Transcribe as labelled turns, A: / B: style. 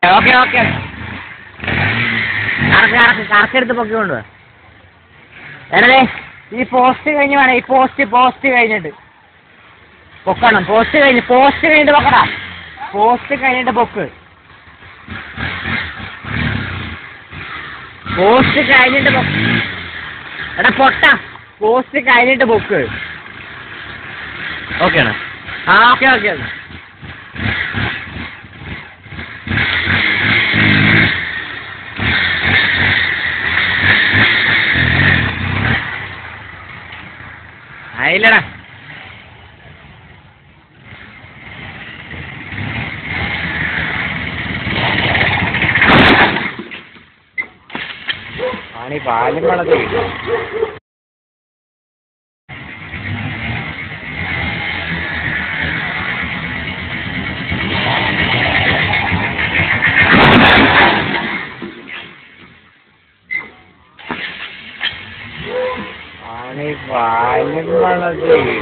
A: Okay okay കറക്കെടുത്ത് പൊക്കി കൊണ്ടുപോവാ. എടേ ഈ പോസ്റ്റ് കഴിഞ്ഞ് വേണം, ഈ പോസ്റ്റ് കഴിഞ്ഞിട്ട് പൊക്കണം. പോസ്റ്റ് കഴിഞ്ഞിട്ട് പൊക്കടാ. പോസ്റ്റ് കഴിഞ്ഞിട്ട് പൊക്ക്. പോസ്റ്റ് കഴിഞ്ഞിട്ട് പൊക്ക്. എടാ പൊട്ട, പോസ്റ്റ് കഴിഞ്ഞിട്ട് പൊക്ക്. ഓക്കെ ആണ്. ആ ഓക്കെ ഓക്കെ. ആയില്ലടാ. ആണീ പാലും വളർത്തി പാലും വളർത്തി